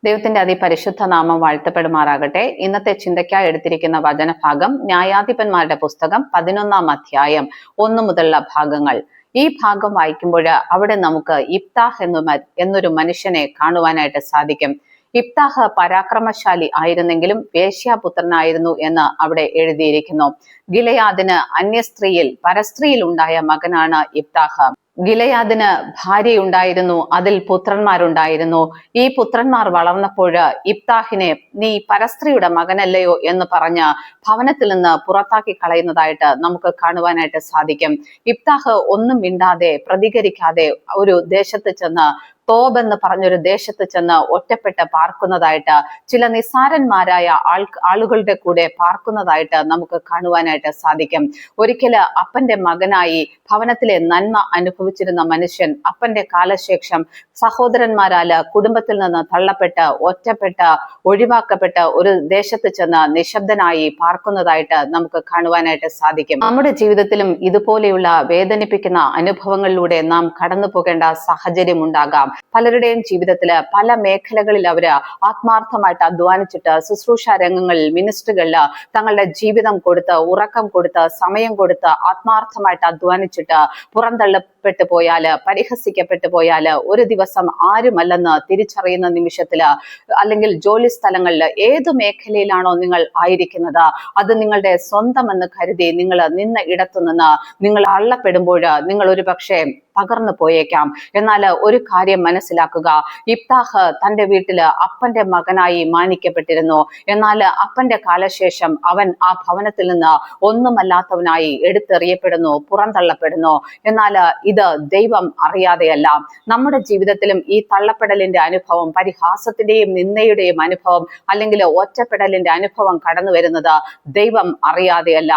ദൈവത്തിന്റെ അതിപരിശുദ്ധ നാമം വാഴ്ത്തപ്പെടുമാറാകട്ടെ. ഇന്നത്തെ ചിന്തയ്ക്കായി എടുത്തിരിക്കുന്ന വചനഭാഗം ന്യായാധിപന്മാരുടെ പുസ്തകം 11-ാം അധ്യായം 1 മുതലുള്ള ഭാഗങ്ങൾ. ഈ ഭാഗം വായിക്കുമ്പോൾ അവിടെ നമുക്ക് യിഫ്താഹ് എന്നൊരു മനുഷ്യനെ കാണുവാനായിട്ട് സാധിക്കും. യിഫ്താഹ് പരാക്രമശാലി ആയിരുന്നെങ്കിലും വേശ്യാപുത്രനായിരുന്നു എന്ന് അവിടെ എഴുതിയിരിക്കുന്നു. ഗിലെയാദിന് അന്യസ്ത്രീയിൽ പരസ്ത്രീയിൽ ഉണ്ടായ മകനാണ് യിഫ്താഹ്. ഗിലെയാദിന് ഭാര്യയുണ്ടായിരുന്നു, അതിൽ പുത്രന്മാരുണ്ടായിരുന്നു. ഈ പുത്രന്മാർ വളർന്നപ്പോൾ യിഫ്താഹിനെ നീ പരസ്ത്രീയുടെ മകനല്ലയോ എന്ന് പറഞ്ഞ് ഭവനത്തിൽ നിന്ന് പുറത്താക്കി കളയുന്നതായിട്ട് നമുക്ക് കാണുവാനായിട്ട് സാധിക്കും. യിഫ്താഹ് ഒന്നും മിണ്ടാതെ പ്രതികരിക്കാതെ ഒരു ദേശത്ത് ചെന്ന് തോബ് എന്ന് പറഞ്ഞൊരു ദേശത്ത് ചെന്ന് ഒറ്റപ്പെട്ട് പാർക്കുന്നതായിട്ട്, ചില നിസ്സാരന്മാരായ ആളുകളുടെ കൂടെ പാർക്കുന്നതായിട്ട് നമുക്ക് കാണുവാനായിട്ട് സാധിക്കും. ഒരിക്കല് അപ്പന്റെ മകനായി ഭവനത്തിലെ നന്മ അനുഭവിച്ചിരുന്ന മനുഷ്യൻ അപ്പന്റെ കാലശേഷം സഹോദരന്മാരാല് കുടുംബത്തിൽ നിന്ന് തള്ളപ്പെട്ട് ഒറ്റപ്പെട്ട് ഒഴിവാക്കപ്പെട്ട് ഒരു ദേശത്ത് ചെന്ന് നിശബ്ദനായി പാർക്കുന്നതായിട്ട് നമുക്ക് കാണുവാനായിട്ട് സാധിക്കും. നമ്മുടെ ജീവിതത്തിലും ഇതുപോലെയുള്ള വേദനിപ്പിക്കുന്ന അനുഭവങ്ങളിലൂടെ നാം കടന്നു പോകേണ്ട സാഹചര്യം ഉണ്ടാകാം. പലരുടെയും ജീവിതത്തില് പല മേഖലകളിൽ അവര് ആത്മാർത്ഥമായിട്ട് അധ്വാനിച്ചിട്ട് ശുശ്രൂഷ രംഗങ്ങളിൽ, മിനിസ്ട്രികളിൽ തങ്ങളുടെ ജീവിതം കൊടുത്ത്, ഉറക്കം കൊടുത്ത്, സമയം കൊടുത്ത് ആത്മാർത്ഥമായിട്ട് അധ്വാനിച്ചിട്ട് പുറന്തള്ളപ്പെട്ടു പോയാല്, പരിഹസിക്കപ്പെട്ടു പോയാല്, ഒരു ദിവസം ആരുമല്ലെന്ന് തിരിച്ചറിയുന്ന നിമിഷത്തില്, അല്ലെങ്കിൽ ജോലി സ്ഥലങ്ങളിൽ ഏത് മേഖലയിലാണോ നിങ്ങൾ ആയിരിക്കുന്നത് അത് നിങ്ങളുടെ സ്വന്തമെന്ന് കരുതി നിങ്ങൾ നിന്ന ഇടത്തുനിന്ന് നിങ്ങൾ അള്ളപ്പെടുമ്പോൾ നിങ്ങൾ ഒരു പക്ഷേ തകർന്നു പോയേക്കാം. എന്നാൽ ഒരു കാര്യം മനസ്സിലാക്കുക, യിഫ്താഹ് തന്റെ വീട്ടില് അപ്പന്റെ മകനായി മാനിക്കപ്പെട്ടിരുന്നു. എന്നാൽ അപ്പന്റെ കാലശേഷം അവൻ ആ ഭവനത്തിൽ നിന്ന് ഒന്നുമല്ലാത്തവനായി എടുത്തെറിയപ്പെടുന്നു, പുറന്തള്ളപ്പെടുന്നു. എന്നാൽ ഇത് ദൈവം അറിയാതെയല്ല. നമ്മുടെ ജീവിതത്തിലും ഈ തള്ളപ്പെടലിന്റെ അനുഭവം, പരിഹാസത്തിന്റെയും നിന്ദയുടെയും അനുഭവം, അല്ലെങ്കിൽ ഒറ്റപ്പെടലിന്റെ അനുഭവം കടന്നു വരുന്നത് ദൈവം അറിയാതെയല്ല.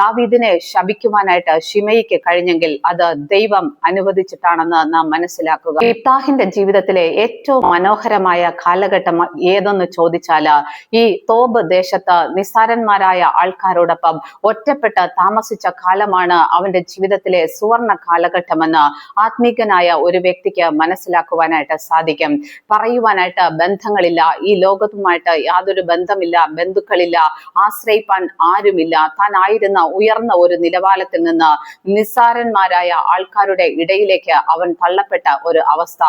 ദാവീദിനെ ശപിക്കുവാനായിട്ട് ശിമെയിക്ക് കഴിഞ്ഞെങ്കിൽ അത് ദൈവം അനുവദിച്ചിട്ടാണെന്ന് നാം മനസ്സിലാക്കുക. യിഫ്താഹിന്റെ ജീവിതത്തിലെ ഏറ്റവും മനോഹരമായ കാലഘട്ടം ഏതെന്ന് ചോദിച്ചാല് ഈ തോബ് ദേശത്ത് നിസ്സാരന്മാരായ ആൾക്കാരോടൊപ്പം ഒറ്റപ്പെട്ട് താമസിച്ച കാലമാണ് അവന്റെ ജീവിതത്തിലെ സുവർണ കാലഘട്ടമെന്ന് ആത്മീകനായ ഒരു വ്യക്തിക്ക് മനസ്സിലാക്കുവാനായിട്ട് സാധിക്കും. പറയുവാനായിട്ട് ബന്ധങ്ങളില്ല, ഈ ലോകത്തുമായിട്ട് യാതൊരു ബന്ധമില്ല, ബന്ധുക്കളില്ല, ആശ്രയിപ്പാൻ ആരുമില്ല. താൻ ആയിരുന്ന ഉയർന്ന ഒരു നിലവാരത്തിൽ നിന്ന് നിസ്സാരന്മാരായ ആൾക്കാരുടെ ഇടയിലേക്ക് അവൻ തള്ളപ്പെട്ട ഒരു അവസ്ഥ.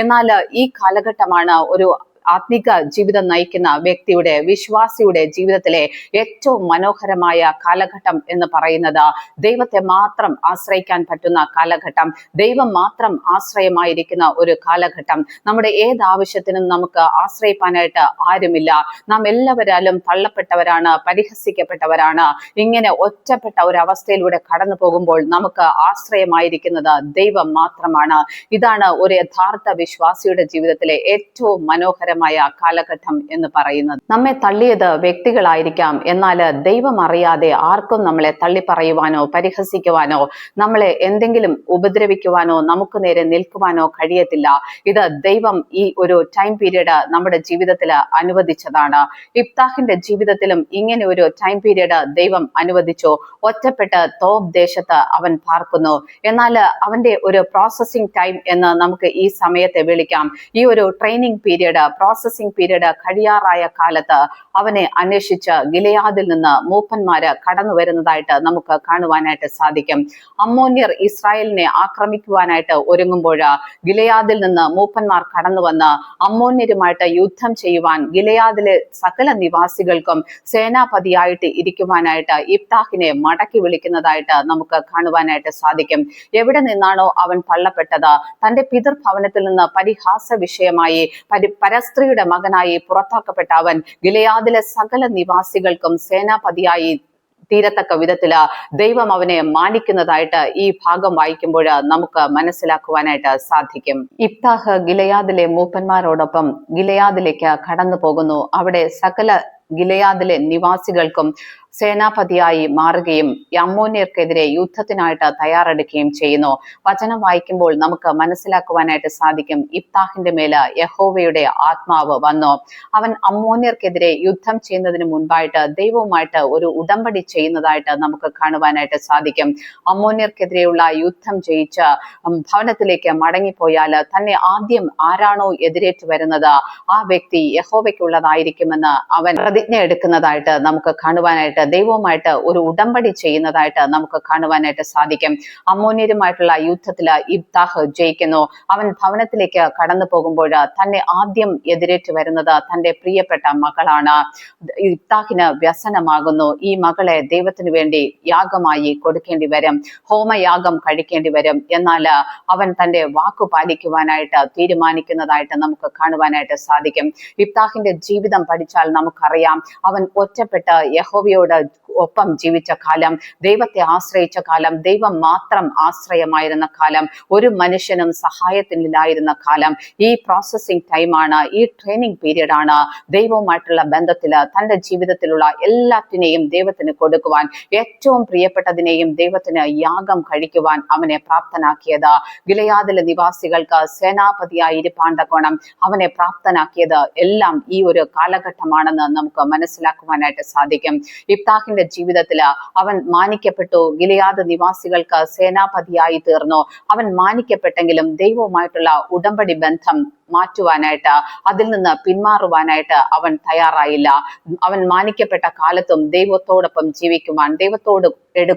എന്നാൽ ഈ കാലഘട്ടമാണ് ഒരു ആത്മിക ജീവിതം നയിക്കുന്ന വ്യക്തിയുടെ, വിശ്വാസിയുടെ ജീവിതത്തിലെ ഏറ്റവും മനോഹരമായ കാലഘട്ടം എന്ന് പറയുന്നത്. ദൈവത്തെ മാത്രം ആശ്രയിക്കാൻ പറ്റുന്ന കാലഘട്ടം, ദൈവം മാത്രം ആശ്രയമായിരിക്കുന്ന ഒരു കാലഘട്ടം. നമ്മുടെ ഏത് ആവശ്യത്തിനും നമുക്ക് ആശ്രയിപ്പാനായിട്ട് ആരുമില്ല. നാം എല്ലാവരാലും തള്ളപ്പെട്ടവരാണ്, പരിഹസിക്കപ്പെട്ടവരാണ്. ഇങ്ങനെ ഒറ്റപ്പെട്ട ഒരു അവസ്ഥയിലൂടെ കടന്നു പോകുമ്പോൾ നമുക്ക് ആശ്രയമായിരിക്കുന്നത് ദൈവം മാത്രമാണ്. ഇതാണ് ഒരു യഥാർത്ഥ വിശ്വാസിയുടെ ജീവിതത്തിലെ ഏറ്റവും മനോഹരമായ കാലഘട്ടം എന്ന് പറയുന്നത്. നമ്മെ തള്ളിയത് വ്യക്തികളായിരിക്കാം, എന്നാൽ ദൈവം അറിയാതെ ആർക്കും നമ്മളെ തള്ളി പറയുവാനോ പരിഹസിക്കുവാനോ നമ്മളെ എന്തെങ്കിലും ഉപദ്രവിക്കുവാനോ നമുക്ക് നേരെ നിൽക്കുവാനോ കഴിയത്തില്ല. ഇത് ദൈവം ഈ ഒരു ടൈം പീരീഡ് നമ്മുടെ ജീവിതത്തിൽ അനുവദിച്ചതാണ്. യിഫ്താഹിന്റെ ജീവിതത്തിലും ഇങ്ങനെ ഒരു ടൈം പീരീഡ് ദൈവം അനുവദിച്ചു. ഒറ്റപ്പെട്ട് തോബ് ദേശത്ത് അവൻ പാർക്കുന്നു. എന്നാൽ അവന്റെ ഒരു പ്രോസസ്സിംഗ് ടൈം എന്ന് നമുക്ക് ഈ സമയത്തെ വിളിക്കാം. ഈ ഒരു ട്രെയിനിങ് പീരീഡ്, പ്രോസസ്സിംഗ് പീരീഡ് കഴിയാറായ കാലത്ത് അവനെ അന്വേഷിച്ച് ഗിലെയാദിൽ നിന്ന് മൂപ്പന്മാര് കടന്നു വരുന്നതായിട്ട് നമുക്ക് കാണുവാനായിട്ട് സാധിക്കും. അമ്മോന്യർ ഇസ്രായേലിനെ ആക്രമിക്കുവാനായിട്ട് ഒരുങ്ങുമ്പോൾ ഗിലെയാദിൽ നിന്ന് മൂപ്പന്മാർ കടന്നു വന്ന് അമ്മോന്യരുമായിട്ട് യുദ്ധം ചെയ്യുവാൻ ഗിലെയാദിലെ സകല നിവാസികൾക്കും സേനാപതിയായിട്ട് ഇരിക്കുവാനായിട്ട് യിഫ്താഹിനെ മടക്കി വിളിക്കുന്നതായിട്ട് നമുക്ക് കാണുവാനായിട്ട് സാധിക്കും. എവിടെ നിന്നാണോ അവൻ തള്ളപ്പെട്ടത്, തന്റെ പിതൃഭവനത്തിൽ നിന്ന് പരിഹാസ വിഷയമായി പരസ്ത്രീയുടെ മകനായി പുറത്താക്കപ്പെട്ട അവൻ ഗിലെയാദിലെ സകല നിവാസികൾക്കും സേനാപതിയായി തീരത്തക്ക വിധത്തില് ദൈവം അവനെ മാനിക്കുന്നതായിട്ട് ഈ ഭാഗം വായിക്കുമ്പോൾ നമുക്ക് മനസ്സിലാക്കുവാനായിട്ട് സാധിക്കും. യിഫ്താഹ് ഗിലെയാദിലെ മൂപ്പന്മാരോടൊപ്പം ഗിലെയാദിലേക്ക് കടന്നു പോകുന്നു. അവിടെ സകല ഗിലെയാദിലെ നിവാസികൾക്കും സേനാപതിയായി മാറുകയും അമ്മോന്യർക്കെതിരെ യുദ്ധത്തിനായിട്ട് തയ്യാറെടുക്കുകയും ചെയ്യുന്നു. വചനം വായിക്കുമ്പോൾ നമുക്ക് മനസ്സിലാക്കുവാനായിട്ട് സാധിക്കും, ഇഫ്താഹിന്റെ മേല് യഹോവയുടെ ആത്മാവ് വന്നു. അവൻ അമ്മോന്യർക്കെതിരെ യുദ്ധം ചെയ്യുന്നതിന് മുൻപായിട്ട് ദൈവവുമായിട്ട് ഒരു ഉടമ്പടി ചെയ്യുന്നതായിട്ട് നമുക്ക് കാണുവാനായിട്ട് സാധിക്കും. അമ്മോന്യർക്കെതിരെയുള്ള യുദ്ധം ജയിച്ച് ഭവനത്തിലേക്ക് മടങ്ങിപ്പോയാൽ തന്നെ ആദ്യം ആരാണോ എതിരേറ്റ് വരുന്നത് ആ വ്യക്തി യഹോവയ്ക്കുള്ളതായിരിക്കുമെന്ന് അവൻ പ്രതിജ്ഞ എടുക്കുന്നതായിട്ട് നമുക്ക് കാണുവാനായിട്ട്, ദൈവവുമായിട്ട് ഒരു ഉടമ്പടി ചെയ്യുന്നതായിട്ട് നമുക്ക് കാണുവാനായിട്ട് സാധിക്കും. അമ്മോന്യരുമായിട്ടുള്ള യുദ്ധത്തിൽ ഇഫ്താഹ് ജയിക്കുന്നു. അവൻ ഭവനത്തിലേക്ക് കടന്നു പോകുമ്പോൾ തന്നെ ആദ്യം എതിരേറ്റ് വരുന്നത് തന്റെ പ്രിയപ്പെട്ട മകളാണ്. ഇഫ്താഹിന് വ്യസനമാകുന്നു. ഈ മകളെ ദൈവത്തിന് വേണ്ടി യാഗമായി കൊടുക്കേണ്ടി വരും, ഹോമയാഗം കഴിക്കേണ്ടി വരും. എന്നാൽ അവൻ തന്റെ വാക്കു പാലിക്കുവാനായിട്ട് തീരുമാനിക്കുന്നതായിട്ട് നമുക്ക് കാണുവാനായിട്ട് സാധിക്കും. ഇഫ്താഹിന്റെ ജീവിതം പഠിച്ചാൽ നമുക്കറിയാം, അവൻ ഒറ്റപ്പെട്ട് യഹോവയോട് ഒപ്പം ജീവിച്ച കാലം, ദൈവത്തെ ആശ്രയിച്ച കാലം, ദൈവം മാത്രം ആശ്രയമായിരുന്ന കാലം, ഒരു മനുഷ്യനും സഹായത്തിനില്ലായിരുന്ന കാലം. ഈ പ്രോസസ്സിംഗ് ടൈമാണ്, ഈ ട്രെയിനിങ് പീരീഡ് ആണ് ദൈവവുമായിട്ടുള്ള ബന്ധത്തില് തന്റെ ജീവിതത്തിലുള്ള എല്ലാത്തിനെയും ദൈവത്തിന് കൊടുക്കുവാൻ, ഏറ്റവും പ്രിയപ്പെട്ടതിനെയും ദൈവത്തിന് യാഗം കഴിക്കുവാൻ അവനെ പ്രാപ്തനാക്കിയത്. ഗിലെയാദിലെ നിവാസികൾക്ക് സേനാപതിയായി ഇരിപ്പാണ്ടകോണം അവനെ പ്രാപ്തനാക്കിയത് എല്ലാം ഈ ഒരു കാലഘട്ടമാണെന്ന് നമുക്ക് മനസ്സിലാക്കുവാനായിട്ട് സാധിക്കും. ഇഫ്താഹിന്റെ ജീവിതത്തിൽ അവൻ മാനിക്കപ്പെട്ടു. ഗിലെയാദ് നിവാസികൾക്ക് സേനാപതിയായി തീർന്നു. അവൻ മാനിക്കപ്പെട്ടെങ്കിലും ദൈവവുമായിട്ടുള്ള ഉടമ്പടി ബന്ധം മാറ്റുവാനായിട്ട്, അതിൽ നിന്ന് പിന്മാറുവാനായിട്ട് അവൻ തയ്യാറായില്ല. അവൻ മാനിക്കപ്പെട്ട കാലത്തും ദൈവത്തോടൊപ്പം ജീവിക്കുവാൻ, ദൈവത്തോട്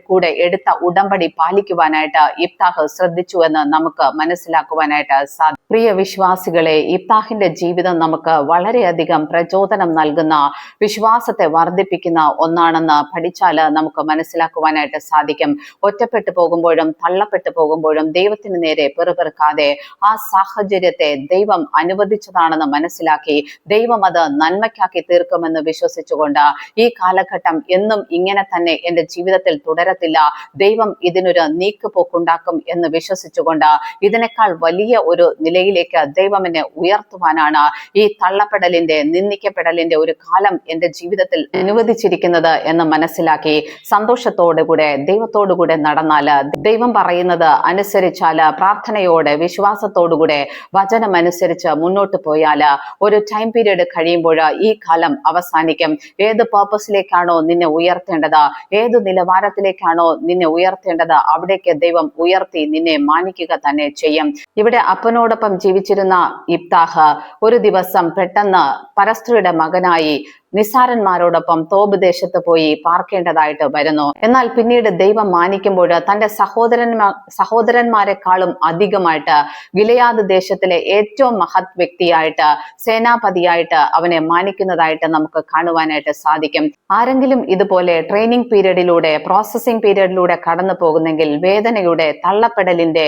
കൂടെ എടുത്ത ഉടമ്പടി പാലിക്കുവാനായിട്ട് ഇഫ്താഹ് ശ്രദ്ധിച്ചു എന്ന് നമുക്ക് മനസ്സിലാക്കുവാനായിട്ട് സാധിക്കും. പ്രിയ വിശ്വാസികളെ, ഇഫ്താഹിന്റെ ജീവിതം നമുക്ക് വളരെയധികം പ്രചോദനം നൽകുന്ന, വിശ്വാസത്തെ വർദ്ധിപ്പിക്കുന്ന ഒന്നാണെന്ന് പഠിച്ചാൽ നമുക്ക് മനസ്സിലാക്കുവാനായിട്ട് സാധിക്കും. ഒറ്റപ്പെട്ടു പോകുമ്പോഴും തള്ളപ്പെട്ടു പോകുമ്പോഴും ദൈവത്തിന് നേരെ പെറുപെറുക്കാതെ ആ സാഹചര്യത്തെ ദൈവം അനുവദിച്ചതാണെന്ന് മനസ്സിലാക്കി ദൈവം അത് നന്മയ്ക്കാക്കി തീർക്കുമെന്ന് വിശ്വസിച്ചുകൊണ്ട് ഈ കാലഘട്ടം എന്നും ഇങ്ങനെ തന്നെ എന്റെ ജീവിതത്തിൽ തുടരത്തില്ല, ദൈവം ഇതിനൊരു നീക്കുപോക്കുണ്ടാക്കും എന്ന് വിശ്വസിച്ചുകൊണ്ട് ഇതിനേക്കാൾ വലിയ ഒരു നിലയിലേക്ക് ദൈവം എന്നെ ഉയർത്തുവാനാണ് ഈ തള്ളപ്പെടലിന്റെ, നിന്ദിക്കപ്പെടലിന്റെ ഒരു കാലം എന്റെ ജീവിതത്തിൽ അനുവദിച്ചിരിക്കുന്നത് എന്ന് മനസ്സിലാക്കി സന്തോഷത്തോടുകൂടെ ദൈവത്തോടുകൂടെ നടന്നാല്, ദൈവം പറയുന്നത് അനുസരിച്ചാല്, പ്രാർത്ഥനയോടെ വിശ്വാസത്തോടുകൂടെ വചനമനുസരിച്ച് മുന്നോട്ട് പോയാൽ ഒരു ടൈം പീരീഡ് കഴിയുമ്പോൾ ഈ കാലം അവസാനിക്കും. ഏത് പർപ്പസിലേക്കാണോ നിന്നെ ഉയർത്തേണ്ടത്, ഏത് നിലവാരത്തിലേക്കാണോ നിന്നെ ഉയർത്തേണ്ടത്, അവിടേക്ക് ദൈവം ഉയർത്തി നിന്നെ മാനിക്കുക തന്നെ ചെയ്യും. ഇവിടെ അപ്പനോടൊപ്പം ജീവിച്ചിരുന്ന ഇഫ്താഹ് ഒരു ദിവസം പെട്ടെന്ന് പരസ്ത്രീയുടെ മകനായി നിസാരന്മാരോടൊപ്പം തോബ് ദേശത്ത് പോയി പാർക്കേണ്ടതായിട്ട് വരുന്നു. എന്നാൽ പിന്നീട് ദൈവം മാനിക്കുമ്പോൾ തന്റെ സഹോദരന്മാരെക്കാളും അധികമായിട്ട് ഗിലെയാദ് ദേശത്തിലെ ഏറ്റവും മഹത് വ്യക്തിയായിട്ട്, സേനാപതിയായിട്ട് അവനെ മാനിക്കുന്നതായിട്ട് നമുക്ക് കാണുവാനായിട്ട് സാധിക്കും. ആരെങ്കിലും ഇതുപോലെ ട്രെയിനിങ് പീരീഡിലൂടെ, പ്രോസസ്സിംഗ് പീരീഡിലൂടെ കടന്നു പോകുന്നെങ്കിൽ, വേദനയുടെ, തള്ളപ്പെടലിന്റെ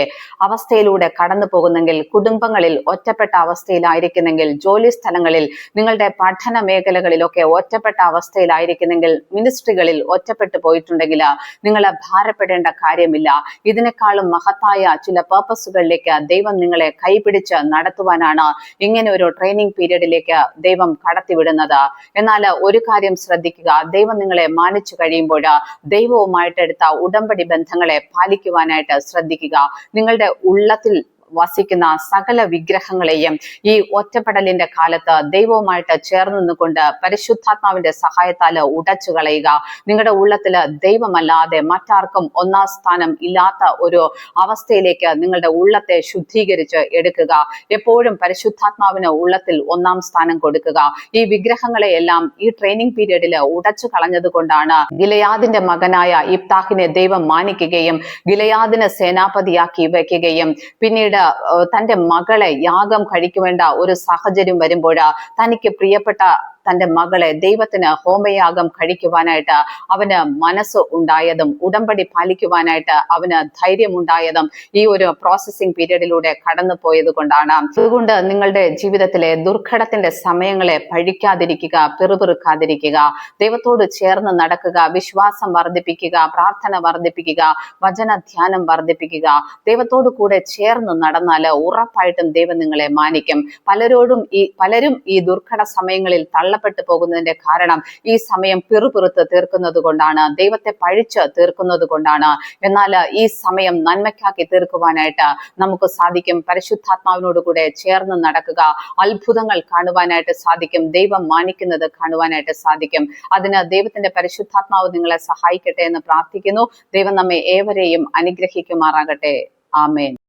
അവസ്ഥയിലൂടെ കടന്നു പോകുന്നെങ്കിൽ, കുടുംബങ്ങളിൽ ഒറ്റപ്പെട്ട അവസ്ഥയിലായിരിക്കുന്നെങ്കിൽ, ജോലി സ്ഥലങ്ങളിൽ, നിങ്ങളുടെ പഠന മേഖലകളിലൊക്കെ ഒറ്റപ്പെട്ട അവസ്ഥയിലായിരിക്കുന്നെങ്കിൽ, മിനിസ്ട്രികളിൽ ഒറ്റപ്പെട്ടു പോയിട്ടുണ്ടെങ്കിൽ നിങ്ങൾ ഭാരപ്പെടേണ്ട കാര്യമില്ല. ഇതിനേക്കാളും മഹത്തായ ചില പർപ്പസുകളിലേക്ക് ദൈവം നിങ്ങളെ കൈപിടിച്ച് നടത്തുവാനാണ് ഇങ്ങനെ ഒരു ട്രെയിനിങ് പീരീഡിലേക്ക് ദൈവം കടത്തിവിടുന്നത്. എന്നാൽ ഒരു കാര്യം ശ്രദ്ധിക്കുക, ദൈവം നിങ്ങളെ മാനിച്ചു കഴിയുമ്പോൾ ദൈവവുമായിട്ട് എടുത്ത ഉടമ്പടി ബന്ധങ്ങളെ പാലിക്കുവാനായിട്ട് ശ്രദ്ധിക്കുക. നിങ്ങളുടെ ഉള്ളത്തിൽ വസിക്കുന്ന സകല വിഗ്രഹങ്ങളെയും ഈ ഒറ്റപ്പെടലിന്റെ കാലത്ത് ദൈവവുമായിട്ട് ചേർന്ന് നിന്നുകൊണ്ട് പരിശുദ്ധാത്മാവിന്റെ സഹായത്താൽ ഉടച്ചു കളയുക. നിങ്ങളുടെ ഉള്ളത്തിൽ ദൈവമല്ലാതെ മറ്റാർക്കും ഒന്നാം സ്ഥാനം ഇല്ലാത്ത ഒരു അവസ്ഥയിലേക്ക് നിങ്ങളുടെ ഉള്ളത്തെ ശുദ്ധീകരിച്ച് എടുക്കുക. എപ്പോഴും പരിശുദ്ധാത്മാവിന് ഉള്ളത്തിൽ ഒന്നാം സ്ഥാനം കൊടുക്കുക. ഈ വിഗ്രഹങ്ങളെയെല്ലാം ഈ ട്രെയിനിങ് പീരീഡിൽ ഉടച്ചു കളഞ്ഞത് കൊണ്ടാണ് ഗിലെയാദിന്റെ മകനായ ഇഫ്താഹിനെ ദൈവം മാനിക്കുകയും ഗിലെയാദിനെ സേനാപതിയാക്കി വെക്കുകയും പിന്നീട് തന്റെ മകളെ യാഗം കഴിക്കുവേണ്ട ഒരു സാഹചര്യം വരുമ്പോൾ തനിക്ക് പ്രിയപ്പെട്ട തന്റെ മകളെ ദൈവത്തിന് ഹോമയാഗം കഴിക്കുവാനായിട്ട് അവന് മനസ്സ് ഉണ്ടായതും ഉടമ്പടി പാലിക്കുവാനായിട്ട് അവന് ധൈര്യമുണ്ടായതും ഈ ഒരു പ്രോസസ്സിംഗ് പീരീഡിലൂടെ കടന്നു പോയത് കൊണ്ടാണ്. അതുകൊണ്ട് നിങ്ങളുടെ ജീവിതത്തിലെ ദുർഘടത്തിന്റെ സമയങ്ങളെ പഴിക്കാതിരിക്കുക, പിറുപിറുക്കാതിരിക്കുക, ദൈവത്തോട് ചേർന്ന് നടക്കുക, വിശ്വാസം വർദ്ധിപ്പിക്കുക, പ്രാർത്ഥന വർദ്ധിപ്പിക്കുക, വചനധ്യാനം വർദ്ധിപ്പിക്കുക. ദൈവത്തോട് കൂടെ ചേർന്ന് നടന്നാൽ ഉറപ്പായിട്ടും ദൈവം നിങ്ങളെ മാനിക്കും. പലരും ഈ ദുർഘട സമയങ്ങളിൽ തള്ളപ്പെട്ടു പോകുന്നതിന്റെ കാരണം ഈ സമയം പിറുപിറുത്ത് തീർക്കുന്നത് കൊണ്ടാണ്, ദൈവത്തെ പഴിച്ച് തീർക്കുന്നത് കൊണ്ടാണ്. എന്നാൽ ഈ സമയം നന്മയ്ക്കാക്കി തീർക്കുവാനായിട്ട് നമുക്ക് സാധിക്കും. പരിശുദ്ധാത്മാവിനോട് കൂടെ ചേർന്ന് നടക്കുക, അത്ഭുതങ്ങൾ കാണുവാനായിട്ട് സാധിക്കും, ദൈവം മാനിക്കുന്നത് കാണുവാനായിട്ട് സാധിക്കും. അതിന് ദൈവത്തിന്റെ പരിശുദ്ധാത്മാവ് നിങ്ങളെ സഹായിക്കട്ടെ എന്ന് പ്രാർത്ഥിക്കുന്നു. ദൈവം നമ്മെ ഏവരെയും അനുഗ്രഹിക്കുമാറാകട്ടെ. ആമേൻ.